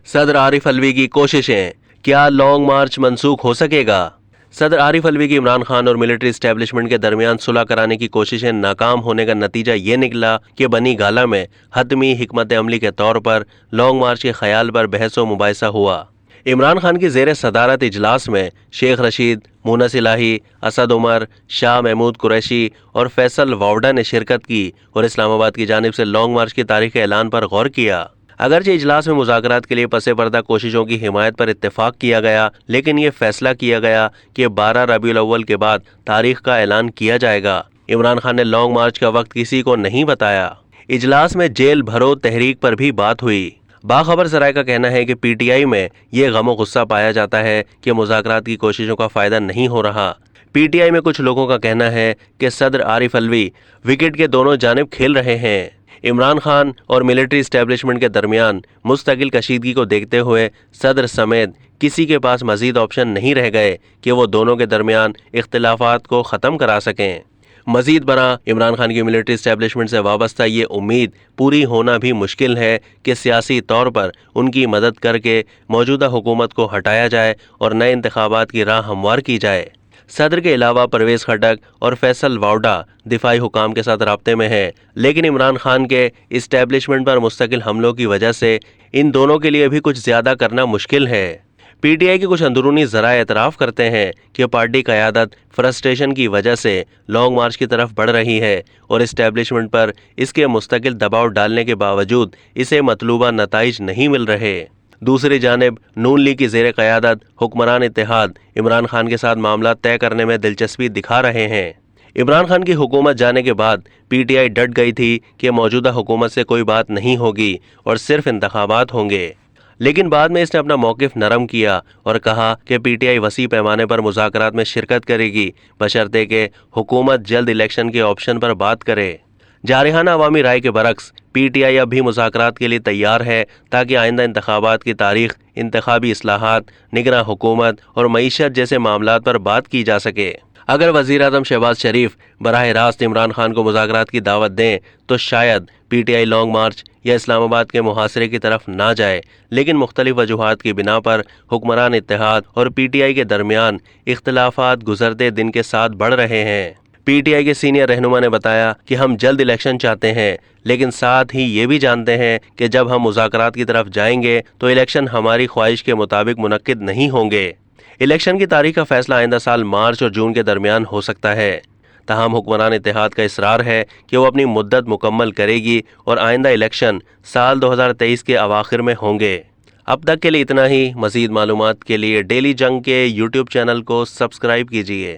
صدر عارف الوی کی کوششیں، کیا لانگ مارچ منسوخ ہو سکے گا؟ صدر عارف الوی کی عمران خان اور ملٹری اسٹیبلشمنٹ کے درمیان صلح کرانے کی کوششیں ناکام ہونے کا نتیجہ یہ نکلا کہ بنی گالہ میں حتمی حکمت عملی کے طور پر لانگ مارچ کے خیال پر بحث و مباحثہ ہوا۔ عمران خان کی زیر صدارت اجلاس میں شیخ رشید، مونس الہی، اسد عمر، شاہ محمود قریشی اور فیصل واوڈا نے شرکت کی اور اسلام آباد کی جانب سے لانگ مارچ کی تاریخ کے اعلان پر غور کیا۔ اگرچہ اجلاس میں مذاکرات کے لیے پس پردہ کوششوں کی حمایت پر اتفاق کیا گیا، لیکن یہ فیصلہ کیا گیا کہ 12 ربیع الاول کے بعد تاریخ کا اعلان کیا جائے گا۔ عمران خان نے لانگ مارچ کا وقت کسی کو نہیں بتایا۔ اجلاس میں جیل بھرو تحریک پر بھی بات ہوئی۔ باخبر ذرائع کا کہنا ہے کہ پی ٹی آئی میں یہ غم و غصہ پایا جاتا ہے کہ مذاکرات کی کوششوں کا فائدہ نہیں ہو رہا۔ پی ٹی آئی میں کچھ لوگوں کا کہنا ہے کہ صدر عارف الوی وکٹ کے دونوں جانب کھیل رہے ہیں۔ عمران خان اور ملٹری اسٹیبلشمنٹ کے درمیان مستقل کشیدگی کو دیکھتے ہوئے صدر سمیت کسی کے پاس مزید آپشن نہیں رہ گئے کہ وہ دونوں کے درمیان اختلافات کو ختم کرا سکیں۔ مزید برآں عمران خان کی ملٹری اسٹیبلشمنٹ سے وابستہ یہ امید پوری ہونا بھی مشکل ہے کہ سیاسی طور پر ان کی مدد کر کے موجودہ حکومت کو ہٹایا جائے اور نئے انتخابات کی راہ ہموار کی جائے۔ صدر کے علاوہ پرویز خٹک اور فیصل واوڈا دفاعی حکام کے ساتھ رابطے میں ہیں، لیکن عمران خان کے اسٹیبلشمنٹ پر مستقل حملوں کی وجہ سے ان دونوں کے لیے بھی کچھ زیادہ کرنا مشکل ہے۔ پی ٹی آئی کے کچھ اندرونی ذرائع اعتراف کرتے ہیں کہ پارٹی قیادت فرسٹریشن کی وجہ سے لانگ مارچ کی طرف بڑھ رہی ہے اور اسٹیبلشمنٹ پر اس کے مستقل دباؤ ڈالنے کے باوجود اسے مطلوبہ نتائج نہیں مل رہے۔ دوسری جانب نون لیگ کی زیر قیادت حکمران اتحاد عمران خان کے ساتھ معاملات طے کرنے میں دلچسپی دکھا رہے ہیں۔ عمران خان کی حکومت جانے کے بعد پی ٹی آئی ڈٹ گئی تھی کہ موجودہ حکومت سے کوئی بات نہیں ہوگی اور صرف انتخابات ہوں گے، لیکن بعد میں اس نے اپنا موقف نرم کیا اور کہا کہ پی ٹی آئی وسیع پیمانے پر مذاکرات میں شرکت کرے گی بشرطے کہ حکومت جلد الیکشن کے آپشن پر بات کرے۔ جارحانہ عوامی رائے کے برعکس پی ٹی آئی اب بھی مذاکرات کے لیے تیار ہے تاکہ آئندہ انتخابات کی تاریخ، انتخابی اصلاحات، نگراں حکومت اور معیشت جیسے معاملات پر بات کی جا سکے۔ اگر وزیر اعظم شہباز شریف براہ راست عمران خان کو مذاکرات کی دعوت دیں تو شاید P T I long march یا اسلام آباد کے محاصرے کی طرف نہ جائے، لیکن مختلف وجوہات کی بنا پر حکمران اتحاد اور پی ٹی آئی کے درمیان اختلافات گزرتے دن کے ساتھ بڑھ رہے ہیں۔ پی ٹی آئی کے سینئر رہنما نے بتایا کہ ہم جلد الیکشن چاہتے ہیں، لیکن ساتھ ہی یہ بھی جانتے ہیں کہ جب ہم مذاکرات کی طرف جائیں گے تو الیکشن ہماری خواہش کے مطابق منعقد نہیں ہوں گے۔ الیکشن کی تاریخ کا فیصلہ آئندہ سال مارچ اور جون کے درمیان ہو سکتا ہے۔ تاہم حکمران اتحاد کا اصرار ہے کہ وہ اپنی مدت مکمل کرے گی اور آئندہ الیکشن سال 2023 کے اواخر میں ہوں گے۔ اب تک کے لیے اتنا ہی۔ مزید معلومات کے لیے ڈیلی جنگ کے یوٹیوب چینل کو سبسکرائب کیجیے۔